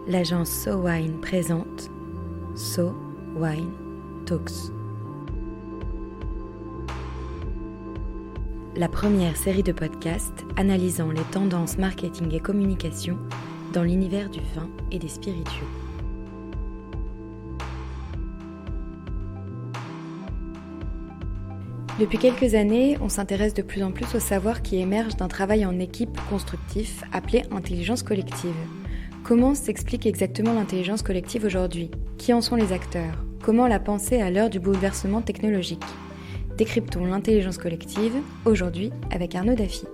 l'agence So Wine présente So Wine Talks. La première série de podcasts analysant les tendances marketing et communication dans l'univers du vin et des spiritueux. Depuis quelques années, on s'intéresse de plus en plus au savoir qui émerge d'un travail en équipe constructif appelé intelligence collective. Comment s'explique exactement l'intelligence collective aujourd'hui ? Qui en sont les acteurs ? Comment la penser à l'heure du bouleversement technologique ? Décryptons l'intelligence collective, aujourd'hui avec Arnaud Daffy.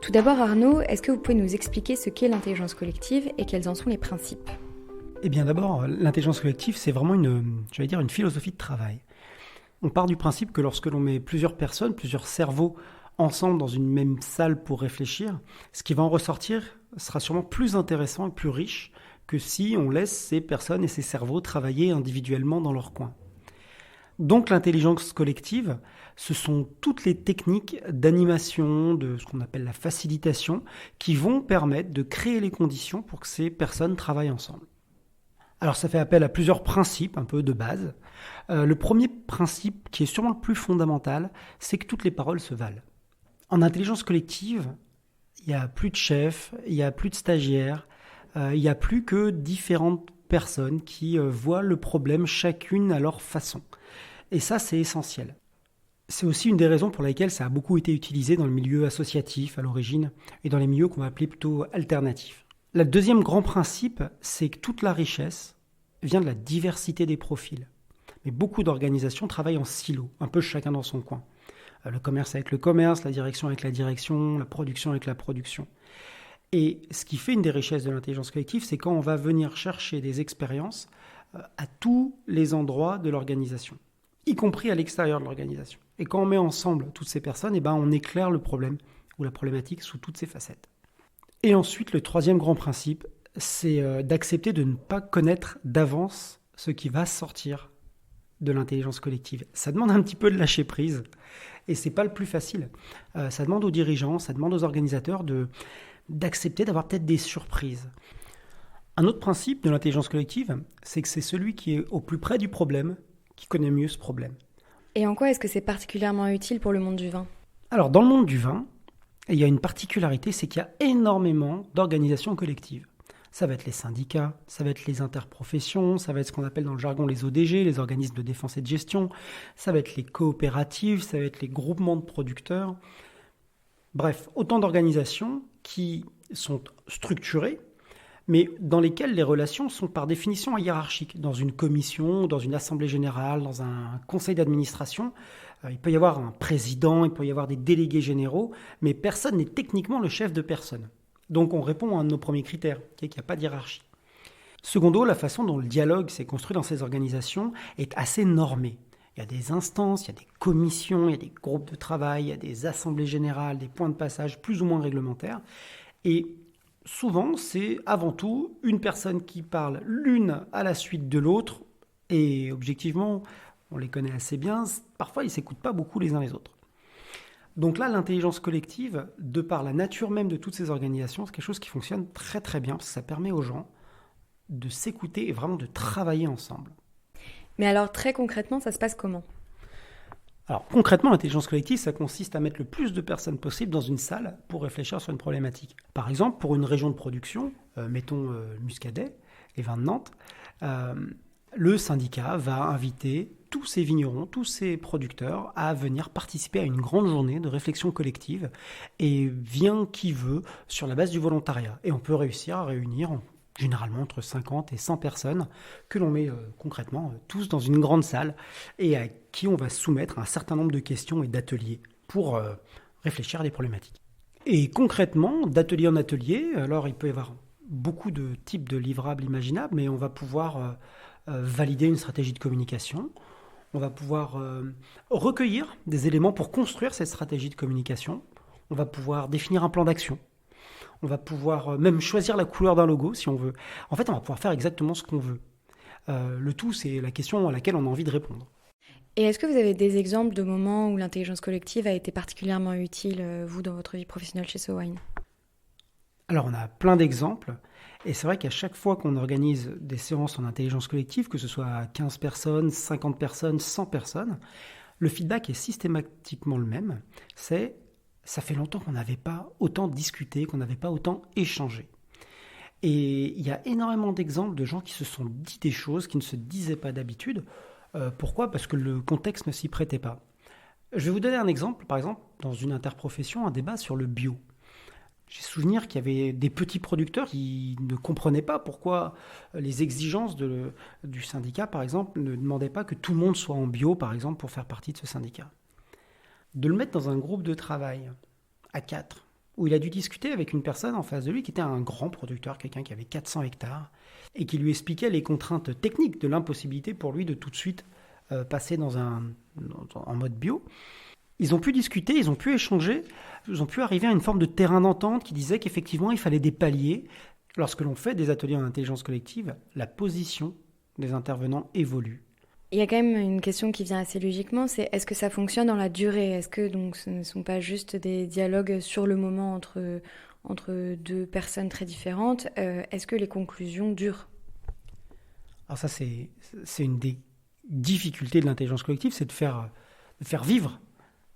Tout d'abord Arnaud, est-ce que vous pouvez nous expliquer ce qu'est l'intelligence collective et quels en sont les principes ? Eh bien d'abord, l'intelligence collective, c'est vraiment une philosophie de travail. On part du principe que lorsque l'on met plusieurs personnes, plusieurs cerveaux ensemble dans une même salle pour réfléchir, ce qui va en ressortir sera sûrement plus intéressant et plus riche que si on laisse ces personnes et ces cerveaux travailler individuellement dans leur coin. Donc l'intelligence collective, ce sont toutes les techniques d'animation, de ce qu'on appelle la facilitation, qui vont permettre de créer les conditions pour que ces personnes travaillent ensemble. Alors ça fait appel à plusieurs principes un peu de base. Le premier principe, qui est sûrement le plus fondamental, c'est que toutes les paroles se valent. En intelligence collective, il n'y a plus de chefs, il n'y a plus de stagiaires, il n'y a plus que différentes personnes qui voient le problème chacune à leur façon. Et ça, c'est essentiel. C'est aussi une des raisons pour lesquelles ça a beaucoup été utilisé dans le milieu associatif à l'origine et dans les milieux qu'on va appeler plutôt alternatifs. Le deuxième grand principe, c'est que toute la richesse vient de la diversité des profils. Mais beaucoup d'organisations travaillent en silo, un peu chacun dans son coin. Le commerce avec le commerce, la direction avec la direction, la production avec la production. Et ce qui fait une des richesses de l'intelligence collective, c'est quand on va venir chercher des expériences à tous les endroits de l'organisation, y compris à l'extérieur de l'organisation. Et quand on met ensemble toutes ces personnes, on éclaire le problème ou la problématique sous toutes ses facettes. Et ensuite, le troisième grand principe, c'est d'accepter de ne pas connaître d'avance ce qui va sortir de l'intelligence collective. Ça demande un petit peu de lâcher prise, et c'est pas le plus facile. Ça demande aux dirigeants, ça demande aux organisateurs d'accepter d'avoir peut-être des surprises. Un autre principe de l'intelligence collective, c'est que c'est celui qui est au plus près du problème qui connaît mieux ce problème. Et en quoi est-ce que c'est particulièrement utile pour le monde du vin ? Alors, dans le monde du vin, il y a une particularité, c'est qu'il y a énormément d'organisations collectives. Ça va être les syndicats, ça va être les interprofessions, ça va être ce qu'on appelle dans le jargon les ODG, les organismes de défense et de gestion, ça va être les coopératives, ça va être les groupements de producteurs. Bref, autant d'organisations qui sont structurées, mais dans lesquelles les relations sont par définition hiérarchiques. Dans une commission, dans une assemblée générale, dans un conseil d'administration, il peut y avoir un président, il peut y avoir des délégués généraux, mais personne n'est techniquement le chef de personne. Donc on répond à un de nos premiers critères, qui est qu'il n'y a pas de hiérarchie. Secondo, la façon dont le dialogue s'est construit dans ces organisations est assez normée. Il y a des instances, il y a des commissions, il y a des groupes de travail, il y a des assemblées générales, des points de passage plus ou moins réglementaires. Et souvent, c'est avant tout une personne qui parle l'une à la suite de l'autre. Et objectivement, on les connaît assez bien, parfois ils ne s'écoutent pas beaucoup les uns les autres. Donc là, l'intelligence collective, de par la nature même de toutes ces organisations, c'est quelque chose qui fonctionne très très bien, parce que ça permet aux gens de s'écouter et vraiment de travailler ensemble. Mais alors très concrètement, ça se passe comment ? Alors concrètement, l'intelligence collective, ça consiste à mettre le plus de personnes possible dans une salle pour réfléchir sur une problématique. Par exemple, pour une région de production, mettons Muscadet, les vins de Nantes, le syndicat va inviter tous ces vignerons, tous ces producteurs à venir participer à une grande journée de réflexion collective et vient qui veut sur la base du volontariat. Et on peut réussir à réunir généralement entre 50 et 100 personnes que l'on met concrètement tous dans une grande salle et à qui on va soumettre un certain nombre de questions et d'ateliers pour réfléchir à des problématiques. Et concrètement, d'atelier en atelier, alors il peut y avoir beaucoup de types de livrables imaginables, mais on va pouvoir valider une stratégie de communication. On va pouvoir recueillir des éléments pour construire cette stratégie de communication. On va pouvoir définir un plan d'action. On va pouvoir même choisir la couleur d'un logo si on veut. En fait, on va pouvoir faire exactement ce qu'on veut. Le tout, c'est la question à laquelle on a envie de répondre. Et est-ce que vous avez des exemples de moments où l'intelligence collective a été particulièrement utile, vous, dans votre vie professionnelle chez So Wine ? Alors, on a plein d'exemples. Et c'est vrai qu'à chaque fois qu'on organise des séances en intelligence collective, que ce soit à 15 personnes, 50 personnes, 100 personnes, le feedback est systématiquement le même. Ça fait longtemps qu'on n'avait pas autant discuté, qu'on n'avait pas autant échangé. Et il y a énormément d'exemples de gens qui se sont dit des choses qui ne se disaient pas d'habitude. Pourquoi ? Parce que le contexte ne s'y prêtait pas. Je vais vous donner un exemple, par exemple, dans une interprofession, un débat sur le bio. J'ai souvenir qu'il y avait des petits producteurs qui ne comprenaient pas pourquoi les exigences du syndicat, par exemple, ne demandaient pas que tout le monde soit en bio, par exemple, pour faire partie de ce syndicat. De le mettre dans un groupe de travail à 4, où il a dû discuter avec une personne en face de lui qui était un grand producteur, quelqu'un qui avait 400 hectares, et qui lui expliquait les contraintes techniques de l'impossibilité pour lui de tout de suite passer en mode bio. Ils ont pu discuter, ils ont pu échanger, ils ont pu arriver à une forme de terrain d'entente qui disait qu'effectivement, il fallait des paliers. Lorsque l'on fait des ateliers en intelligence collective, la position des intervenants évolue. Il y a quand même une question qui vient assez logiquement, c'est est-ce que ça fonctionne dans la durée ? Est-ce que donc ce ne sont pas juste des dialogues sur le moment entre deux personnes très différentes ? Est-ce que les conclusions durent ? Alors ça, c'est une des difficultés de l'intelligence collective, c'est de faire vivre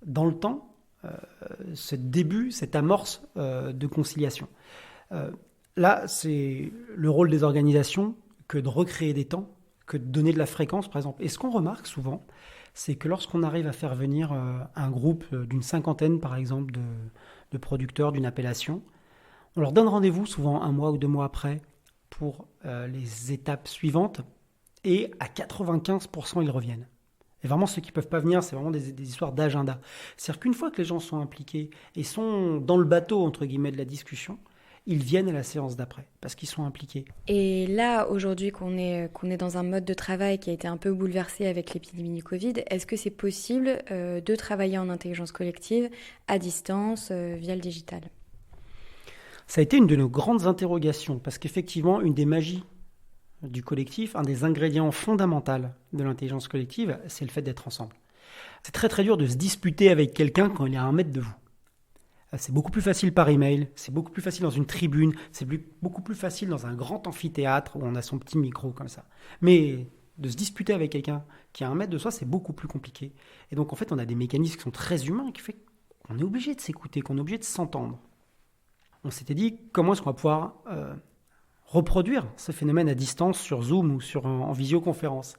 dans le temps ce début, cette amorce de conciliation. Là, c'est le rôle des organisations que de recréer des temps, que de donner de la fréquence, par exemple. Et ce qu'on remarque souvent, c'est que lorsqu'on arrive à faire venir un groupe d'une 50aine, par exemple, de producteurs d'une appellation, on leur donne rendez-vous souvent 1 mois ou 2 mois après pour les étapes suivantes, et à 95%, ils reviennent. Et vraiment, ceux qui ne peuvent pas venir, c'est vraiment des histoires d'agenda. C'est-à-dire qu'une fois que les gens sont impliqués et sont dans le bateau, entre guillemets, de la discussion, ils viennent à la séance d'après, parce qu'ils sont impliqués. Et là, aujourd'hui, qu'on est dans un mode de travail qui a été un peu bouleversé avec l'épidémie du Covid, est-ce que c'est possible de travailler en intelligence collective à distance, via le digital ? Ça a été une de nos grandes interrogations, parce qu'effectivement, une des magies du collectif, un des ingrédients fondamentaux de l'intelligence collective, c'est le fait d'être ensemble. C'est très très dur de se disputer avec quelqu'un quand il est à 1 mètre de vous. C'est beaucoup plus facile par email, c'est beaucoup plus facile dans une tribune, c'est beaucoup plus facile dans un grand amphithéâtre où on a son petit micro comme ça. Mais de se disputer avec quelqu'un qui est à 1 mètre de soi, c'est beaucoup plus compliqué. Et donc en fait, on a des mécanismes qui sont très humains qui font qu'on est obligé de s'écouter, qu'on est obligé de s'entendre. On s'était dit, comment est-ce qu'on va pouvoir reproduire ce phénomène à distance sur Zoom ou en visioconférence.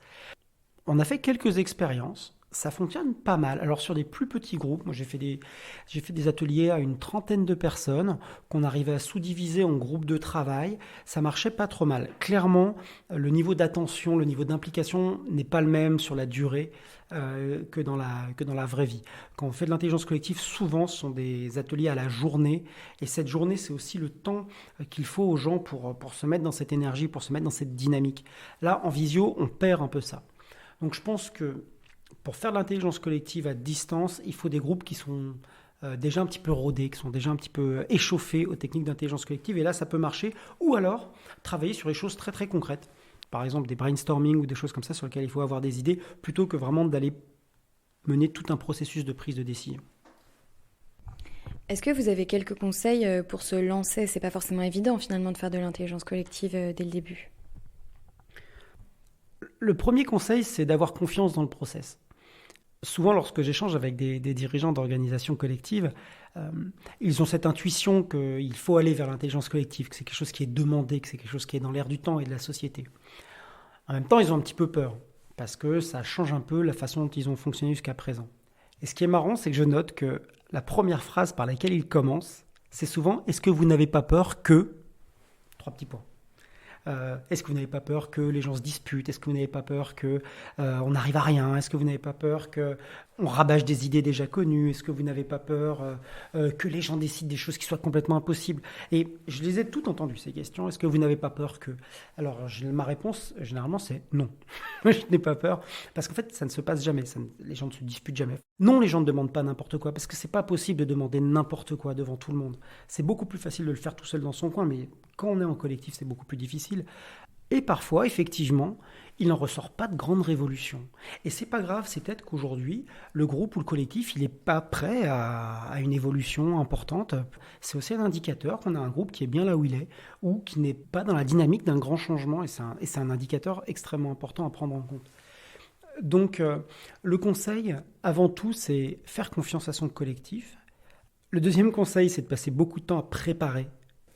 On a fait quelques expériences, ça fonctionne pas mal. Alors sur des plus petits groupes, moi j'ai fait des ateliers à une 30aine de personnes qu'on arrivait à sous-diviser en groupes de travail, ça marchait pas trop mal. Clairement, le niveau d'attention, le niveau d'implication n'est pas le même sur la durée que dans la vraie vie. Quand on fait de l'intelligence collective, souvent ce sont des ateliers à la journée, et cette journée c'est aussi le temps qu'il faut aux gens pour se mettre dans cette énergie, pour se mettre dans cette dynamique. Là, en visio, on perd un peu ça. Donc je pense que pour faire de l'intelligence collective à distance, il faut des groupes qui sont déjà un petit peu rodés, qui sont déjà un petit peu échauffés aux techniques d'intelligence collective, et là ça peut marcher. Ou alors travailler sur des choses très très concrètes. Par exemple des brainstorming ou des choses comme ça sur lesquelles il faut avoir des idées, plutôt que vraiment d'aller mener tout un processus de prise de décision. Est-ce que vous avez quelques conseils pour se lancer ? C'est pas forcément évident finalement de faire de l'intelligence collective dès le début. Le premier conseil, c'est d'avoir confiance dans le process. Souvent, lorsque j'échange avec des dirigeants d'organisations collectives, ils ont cette intuition qu'il faut aller vers l'intelligence collective, que c'est quelque chose qui est demandé, que c'est quelque chose qui est dans l'air du temps et de la société. En même temps, ils ont un petit peu peur, parce que ça change un peu la façon dont ils ont fonctionné jusqu'à présent. Et ce qui est marrant, c'est que je note que la première phrase par laquelle ils commencent, c'est souvent « Est-ce que vous n'avez pas peur que… » 3 petits points. Est-ce que vous n'avez pas peur que les gens se disputent ? Est-ce que vous n'avez pas peur qu'on n'arrive à rien ? Est-ce que vous n'avez pas peur qu'on rabâche des idées déjà connues ? Est-ce que vous n'avez pas peur que les gens décident des choses qui soient complètement impossibles ? Et je les ai toutes entendues, ces questions. Est-ce que vous n'avez pas peur que… Alors, ma réponse, généralement, c'est non. Je n'ai pas peur, parce qu'en fait, ça ne se passe jamais. Les gens ne se disputent jamais. Non, les gens ne demandent pas n'importe quoi, parce que c'est pas possible de demander n'importe quoi devant tout le monde. C'est beaucoup plus facile de le faire tout seul dans son coin, mais quand on est en collectif, c'est beaucoup plus difficile. Et parfois, effectivement, il n'en ressort pas de grandes révolutions. Et c'est pas grave, c'est peut-être qu'aujourd'hui, le groupe ou le collectif, il n'est pas prêt à une évolution importante. C'est aussi un indicateur qu'on a un groupe qui est bien là où il est, ou qui n'est pas dans la dynamique d'un grand changement, et c'est un indicateur extrêmement important à prendre en compte. Donc, le conseil, avant tout, c'est faire confiance à son collectif. Le deuxième conseil, c'est de passer beaucoup de temps à préparer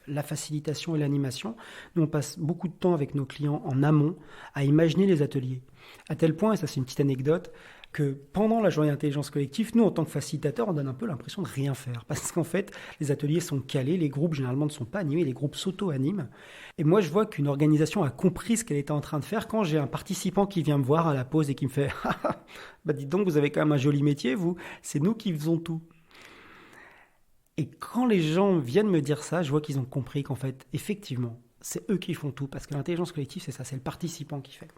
la facilitation et l'animation. Nous, on passe beaucoup de temps avec nos clients en amont à imaginer les ateliers. À tel point, et ça c'est une petite anecdote, que pendant la journée d'intelligence collective, nous, en tant que facilitateurs, on donne un peu l'impression de rien faire. Parce qu'en fait, les ateliers sont calés, les groupes généralement ne sont pas animés, les groupes s'auto-animent. Et moi, je vois qu'une organisation a compris ce qu'elle était en train de faire quand j'ai un participant qui vient me voir à la pause et qui me fait « Bah dites donc, vous avez quand même un joli métier, vous, c'est nous qui faisons tout ». Et quand les gens viennent me dire ça, je vois qu'ils ont compris qu'en fait, effectivement, c'est eux qui font tout. Parce que l'intelligence collective, c'est ça, c'est le participant qui fait.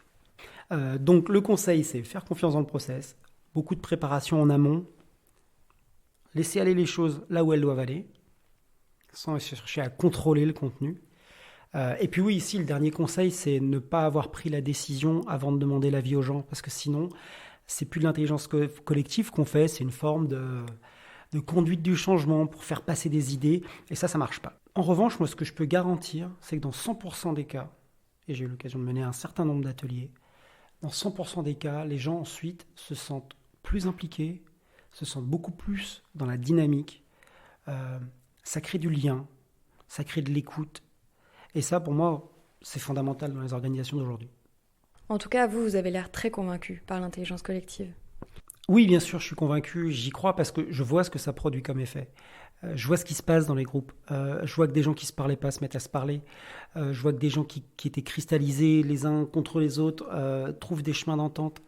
Donc le conseil, c'est faire confiance dans le process, beaucoup de préparation en amont, laisser aller les choses là où elles doivent aller, sans chercher à contrôler le contenu. Et puis oui, ici, le dernier conseil, c'est ne pas avoir pris la décision avant de demander l'avis aux gens. Parce que sinon, c'est plus de l'intelligence collective qu'on fait, c'est une forme de conduite du changement pour faire passer des idées, et ça marche pas. En revanche, moi, ce que je peux garantir, c'est que dans 100% des cas, et j'ai eu l'occasion de mener un certain nombre d'ateliers, dans 100% des cas, les gens ensuite se sentent plus impliqués, se sentent beaucoup plus dans la dynamique, ça crée du lien, ça crée de l'écoute, et ça, pour moi, c'est fondamental dans les organisations d'aujourd'hui. En tout cas, vous avez l'air très convaincu par l'intelligence collective. Oui, bien sûr, je suis convaincu, j'y crois parce que je vois ce que ça produit comme effet. Je vois ce qui se passe dans les groupes. Je vois que des gens qui ne se parlaient pas se mettent à se parler. Je vois que des gens qui étaient cristallisés les uns contre les autres trouvent des chemins d'entente.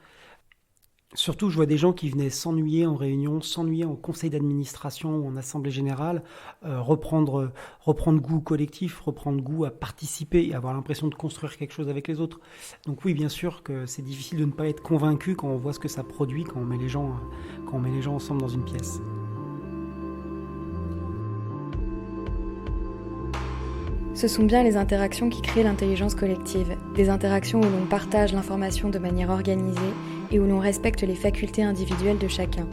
Surtout, je vois des gens qui venaient s'ennuyer en réunion, s'ennuyer en conseil d'administration ou en assemblée générale, reprendre goût au collectif, reprendre goût à participer et avoir l'impression de construire quelque chose avec les autres. Donc oui, bien sûr que c'est difficile de ne pas être convaincu quand on voit ce que ça produit, quand on met les gens ensemble dans une pièce. Ce sont bien les interactions qui créent l'intelligence collective, des interactions où l'on partage l'information de manière organisée et où l'on respecte les facultés individuelles de chacun.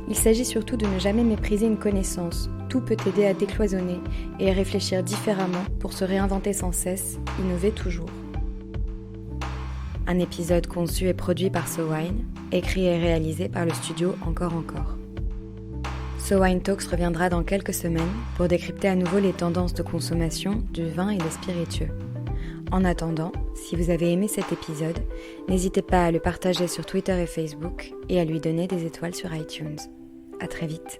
Il s'agit surtout de ne jamais mépriser une connaissance. Tout peut aider à décloisonner et à réfléchir différemment pour se réinventer sans cesse, innover toujours. Un épisode conçu et produit par SoWine, écrit et réalisé par le studio Encore. SoWine Talks reviendra dans quelques semaines pour décrypter à nouveau les tendances de consommation du vin et des spiritueux. En attendant, si vous avez aimé cet épisode, n'hésitez pas à le partager sur Twitter et Facebook et à lui donner des étoiles sur iTunes. À très vite.